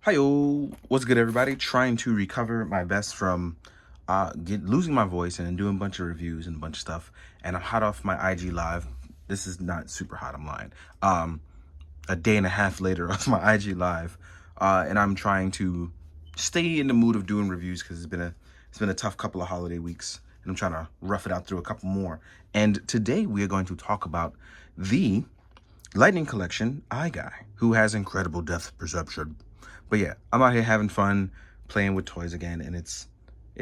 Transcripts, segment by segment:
Hi-yo, what's good everybody? Trying to recover my best from losing my voice and doing a bunch of reviews and a bunch of stuff. And I'm hot off my IG live. This is not super hot, I'm lying. A day and a half later off my IG live. And I'm trying to stay in the mood of doing reviews because it's been a tough couple of holiday weeks. And I'm trying to rough it out through a couple more. And today we are going to talk about the Lightning Collection Eye Guy, who has incredible depth perception. But yeah, I'm out here having fun, playing with toys again, and it's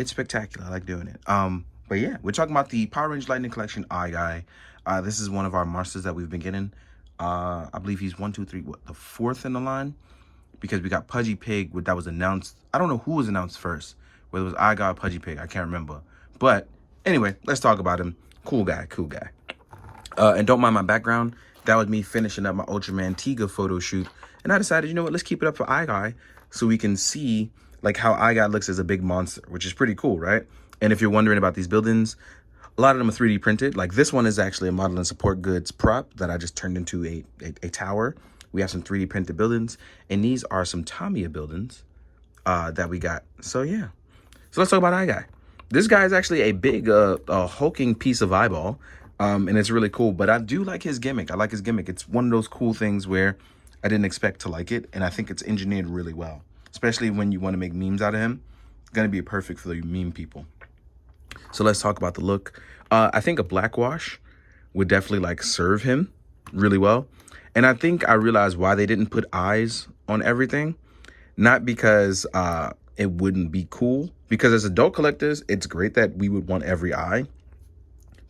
spectacular. I like doing it. But yeah, we're talking about the Power Rangers Lightning Collection Eye Guy. This is one of our monsters that we've been getting. I believe he's the fourth in the line, because we got Pudgy Pig, that was announced. I don't know who was announced first, whether it was Eye Guy or Pudgy Pig. I can't remember. But anyway, let's talk about him. Cool guy. And don't mind my background. That was me finishing up my Ultraman Tiga photo shoot. And I decided, you know what, let's keep it up for Eye Guy so we can see like how Eye Guy looks as a big monster, which is pretty cool, right? And if you're wondering about these buildings, a lot of them are 3D printed. Like this one is actually a model and support goods prop that I just turned into a tower. We have some 3D printed buildings, and these are some Tamiya buildings that we got. So yeah. So let's talk about Eye Guy. This guy is actually a big hulking piece of eyeball. And it's really cool, but I do like his gimmick. I like his gimmick. It's one of those cool things where I didn't expect to like it, and I think it's engineered really well, especially when you want to make memes out of him. It's going to be perfect for the meme people. So let's talk about the look. I think a black wash would definitely like serve him really well. And I think I realized why they didn't put eyes on everything. Not because it wouldn't be cool, because as adult collectors, it's great that we would want every eye.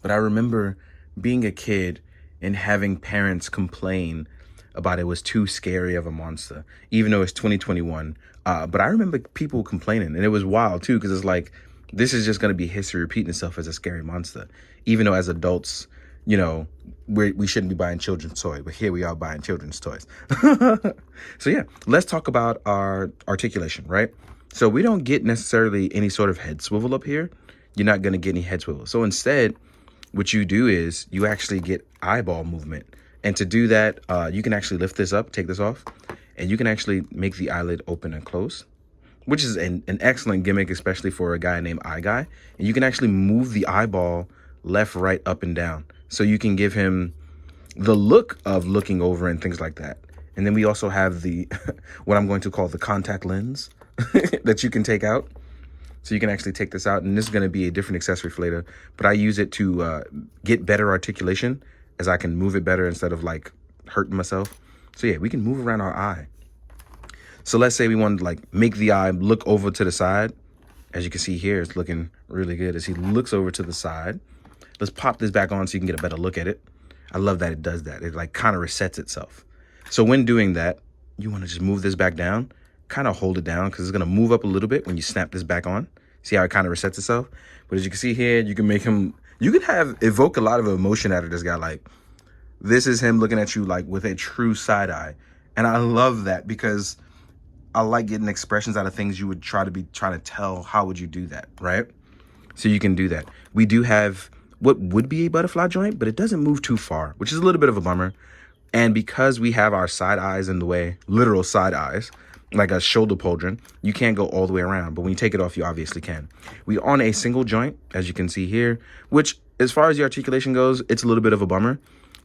But I remember being a kid and having parents complain about it was too scary of a monster, even though it's 2021. But I remember people complaining, and it was wild too, because it's like, this is just going to be history repeating itself as a scary monster, even though as adults, you know, we shouldn't be buying children's toys, but here we are buying children's toys. So yeah, let's talk about our articulation, right? So we don't get necessarily any sort of head swivel up here. You're not going to get any head swivel. So instead, what you do is you actually get eyeball movement. And to do that, you can actually lift this up, take this off, and you can actually make the eyelid open and close, which is an excellent gimmick, especially for a guy named Eye Guy. And you can actually move the eyeball left, right, up, and down. So you can give him the look of looking over and things like that. And then we also have the, what I'm going to call the contact lens that you can take out. So you can actually take this out, and this is going to be a different accessory for later. But I use it to get better articulation, as I can move it better instead of like hurting myself. So yeah, we can move around our eye. So let's say we want to like make the eye look over to the side. As you can see here, it's looking really good as he looks over to the side. Let's pop this back on so you can get a better look at it. I love that it does that. It like kind of resets itself. So when doing that, you want to just move this back down, kind of hold it down, because it's going to move up a little bit when you snap this back on. See how it kind of resets itself? But as you can see here, you can make him, you can evoke a lot of emotion out of this guy. Like, this is him looking at you like with a true side eye. And I love that, because I like getting expressions out of things you would trying to tell. How would you do that, right? So you can do that. We do have what would be a butterfly joint, but it doesn't move too far, which is a little bit of a bummer. And because we have our side eyes in the way, literal side eyes, like a shoulder pauldron, you can't go all the way around. But when you take it off, you obviously can. We on a single joint, as you can see here, which as far as the articulation goes, it's a little bit of a bummer.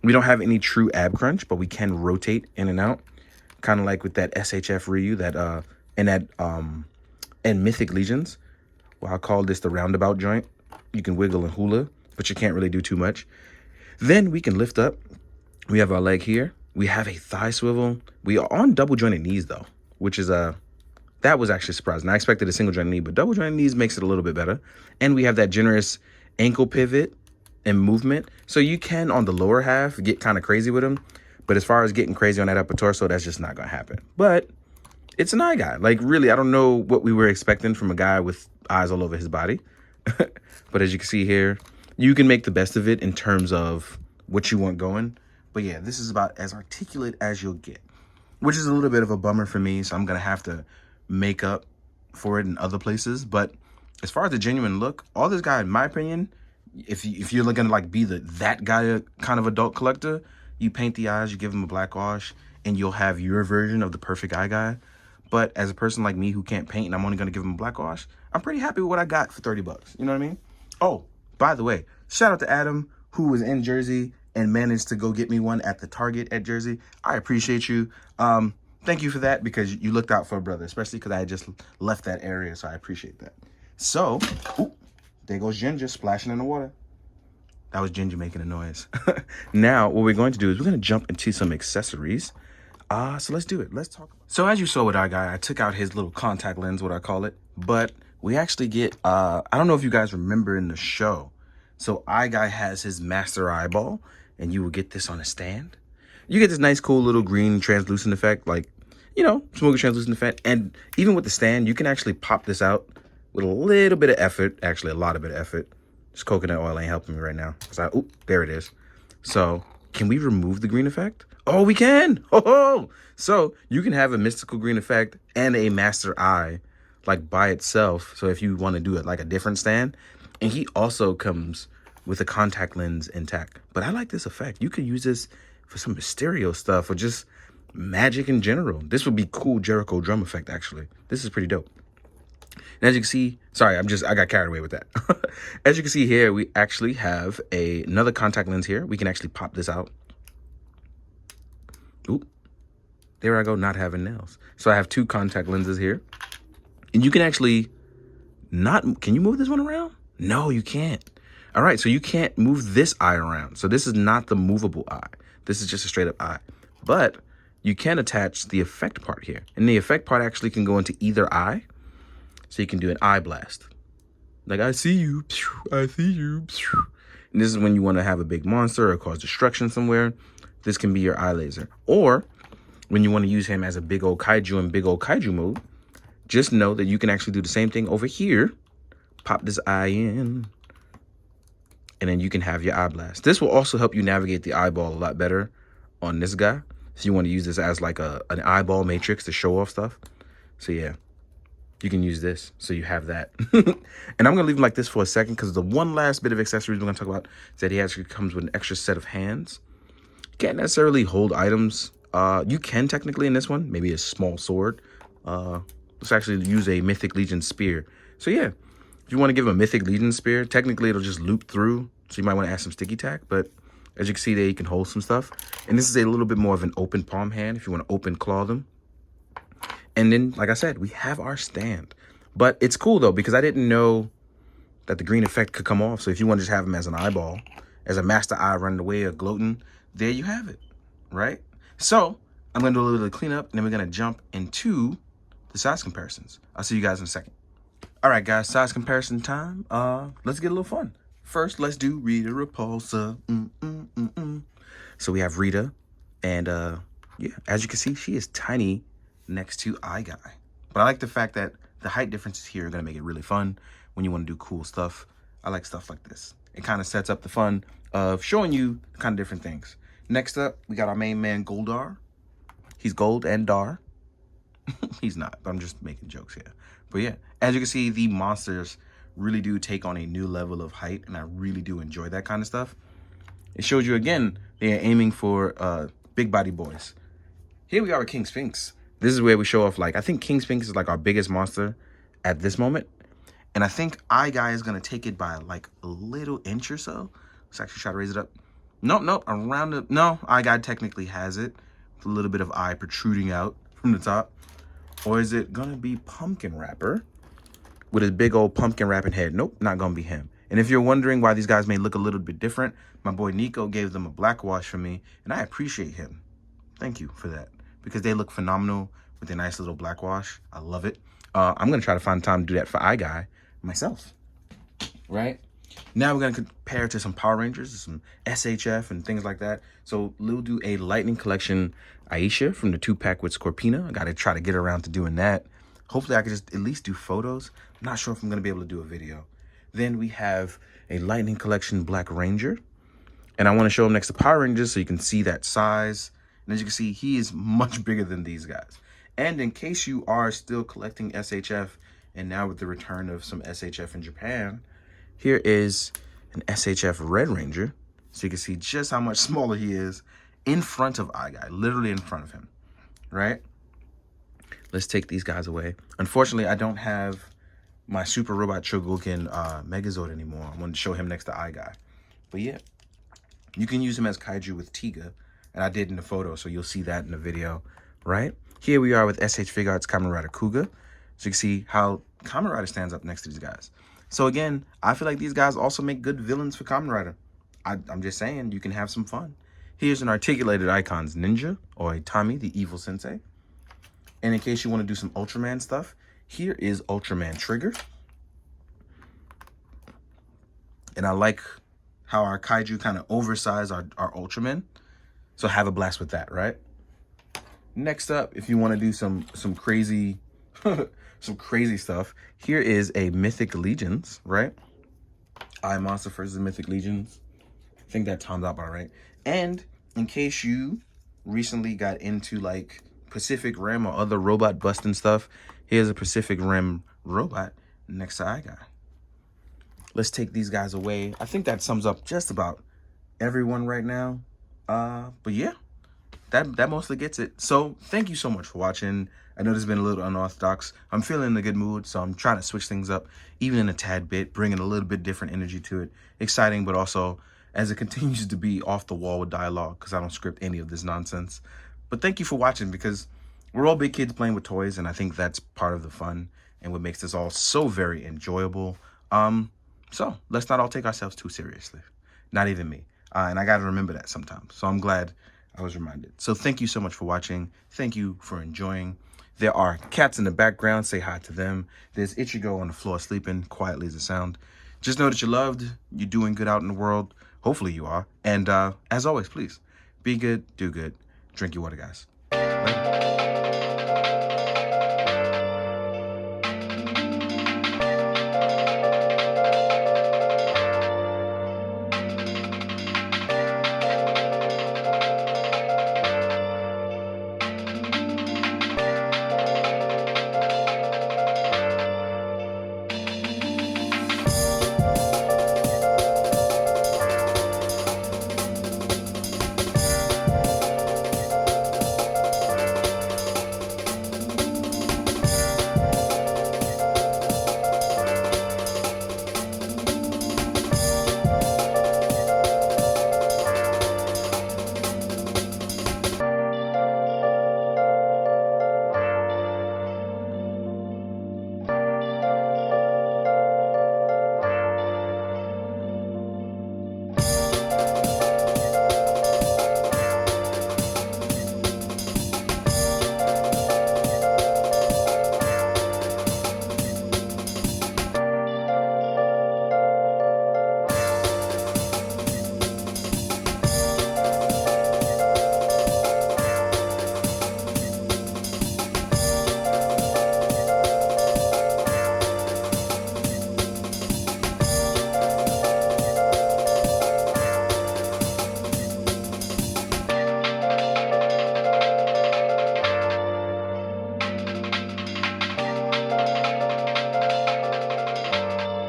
We don't have any true ab crunch, but we can rotate in and out, kind of like with that SHF Ryu and Mythic Legions. Well, I'll call this the roundabout joint. You can wiggle and hula, but you can't really do too much. Then we can lift up. We have our leg here. We have a thigh swivel. We are on double jointed knees though, which is that was actually surprising. I expected a single jointed knee, but double jointed knees makes it a little bit better. And we have that generous ankle pivot and movement. So you can, on the lower half, get kind of crazy with him. But as far as getting crazy on that upper torso, that's just not going to happen. But it's an Eye Guy. Like, really, I don't know what we were expecting from a guy with eyes all over his body. But as you can see here, you can make the best of it in terms of what you want going. But yeah, this is about as articulate as you'll get, which is a little bit of a bummer for me. So I'm going to have to make up for it in other places. But as far as the genuine look, all this guy, in my opinion, if you're looking to like be that guy kind of adult collector, you paint the eyes, you give him a black wash, and you'll have your version of the perfect Eye Guy. But as a person like me who can't paint and I'm only going to give him a black wash, I'm pretty happy with what I got for 30 bucks. You know what I mean? Oh, by the way, shout out to Adam, who was in Jersey and managed to go get me one at the Target at Jersey. I appreciate you. Thank you for that, because you looked out for a brother, especially because I had just left that area, so I appreciate that. So, ooh, there goes Ginger splashing in the water. That was Ginger making a noise. Now, what we're going to do is we're going to jump into some accessories. So let's do it. Let's talk. So as you saw with our guy, I took out his little contact lens, what I call it. But we actually get, I don't know if you guys remember in the show. So our guy has his master eyeball, and you will get this on a stand. You get this nice, cool little green translucent effect, like, you know, smoky translucent effect. And even with the stand, you can actually pop this out with a little bit of effort. Actually, a lot of bit of effort. This coconut oil ain't helping me right now. Oop, there it is. So can we remove the green effect? Oh, we can. Oh, so you can have a mystical green effect and a master eye like by itself. So if you want to do it like a different stand, and he also comes with a contact lens intact. But I like this effect. You could use this for some Mysterio stuff or just magic in general. This would be cool Jericho drum effect, actually. This is pretty dope. And as you can see, sorry, I got carried away with that. As you can see here, we actually have another contact lens here. We can actually pop this out. Oop, there I go, not having nails. So I have two contact lenses here. And you can actually can you move this one around? No, you can't. All right, so you can't move this eye around. So this is not the movable eye. This is just a straight up eye. But you can attach the effect part here. And the effect part actually can go into either eye. So you can do an eye blast. Like, I see you, I see you. And this is when you want to have a big monster or cause destruction somewhere. This can be your eye laser. Or when you want to use him as a big old kaiju in big old kaiju mode, just know that you can actually do the same thing over here. Pop this eye in. And then you can have your eye blast. This will also help you navigate the eyeball a lot better on this guy. So you want to use this as like an eyeball matrix to show off stuff. So yeah, you can use this. So you have that. And I'm going to leave him like this for a second, because the one last bit of accessories we're going to talk about is that he actually comes with an extra set of hands. You can't necessarily hold items. You can technically in this one, maybe a small sword. Let's actually use a Mythic Legion spear. So yeah, if you want to give him a Mythic Legion spear, technically it'll just loop through. So you might want to add some sticky tack, but as you can see there, you can hold some stuff. And this is a little bit more of an open palm hand if you want to open claw them. And then, like I said, we have our stand. But it's cool though, because I didn't know that the green effect could come off. So if you want to just have him as an eyeball, as a master eye running away or gloating, there you have it, right? So I'm going to do a little bit of cleanup, and then we're going to jump into the size comparisons. I'll see you guys in a second. All right, guys, size comparison time. Let's get a little fun. First, let's do Rita Repulsa. So we have Rita, and yeah, as you can see, she is tiny next to Eye Guy. But I like the fact that the height differences here are going to make it really fun when you want to do cool stuff. I like stuff like this. It kind of sets up the fun of showing you kind of different things. Next up, we got our main man, Goldar. He's gold and dar. He's not, but I'm just making jokes here. But yeah, as you can see, the monsters really do take on a new level of height, and I really do enjoy that kind of stuff. It shows you, again, they are aiming for big body boys. Here we are with King Sphinx. This is where we show off, like, I think King Sphinx is like our biggest monster at this moment. And I think Eye Guy is going to take it by like a little inch or so. Let's actually try to raise it up. Nope, around the, no, Eye Guy technically has it. With a little bit of eye protruding out from the top. Or is it going to be Pumpkin Wrapper with his big old pumpkin wrapping head? Nope, not going to be him. And if you're wondering why these guys may look a little bit different, my boy Nico gave them a black wash for me, and I appreciate him. Thank you for that, because they look phenomenal with a nice little black wash. I love it. I'm going to try to find time to do that for Eye Guy myself, right? Now we're going to compare to some Power Rangers, some SHF and things like that. So we'll do a Lightning Collection Aisha from the 2-pack with Scorpina. I got to try to get around to doing that. Hopefully I can just at least do photos. I'm not sure if I'm going to be able to do a video. Then we have a Lightning Collection Black Ranger. And I want to show him next to Power Rangers so you can see that size. And as you can see, he is much bigger than these guys. And in case you are still collecting SHF, and now with the return of some SHF in Japan, here is an SHF Red Ranger. So you can see just how much smaller he is in front of Eye Guy, literally in front of him, right? Let's take these guys away. Unfortunately, I don't have my Super Robot Chogokin Megazord anymore. I wanted to show him next to Eye Guy. But yeah, you can use him as Kaiju with Tiga. And I did in the photo, so you'll see that in the video, right? Here we are with SH Figuarts Kamen Rider Kuga. So you can see how Kamen Rider stands up next to these guys. So again, I feel like these guys also make good villains for Kamen Rider. I'm just saying, you can have some fun. Here's an articulated Icons Ninja, or a Tommy, the evil sensei. And in case you want to do some Ultraman stuff, here is Ultraman Trigger. And I like how our Kaiju kind of oversize our Ultraman. So have a blast with that, right? Next up, if you want to do some crazy some crazy stuff, here is a Mythic Legions, right? I Monster versus Mythic Legions. I think that timed out all right. And in case you recently got into like Pacific Rim or other robot busting stuff, here's a Pacific Rim robot next to Eye Guy. Let's take these guys away. I think that sums up just about everyone right now. But yeah, that mostly gets it. So thank you so much for watching. I know this has been a little unorthodox. I'm feeling in a good mood, so I'm trying to switch things up, even in a tad bit, bringing a little bit different energy to it. Exciting, but also as it continues to be off the wall with dialogue, because I don't script any of this nonsense. But thank you for watching, because we're all big kids playing with toys, and I think that's part of the fun and what makes this all so very enjoyable. So let's not all take ourselves too seriously. Not even me. And I got to remember that sometimes. So I'm glad I was reminded. So thank you so much for watching. Thank you for enjoying. There are cats in the background. Say hi to them. There's Ichigo on the floor sleeping quietly as a sound. Just know that you're loved. You're doing good out in the world. Hopefully you are. And as always, please be good, do good. Drink your water, guys. Later.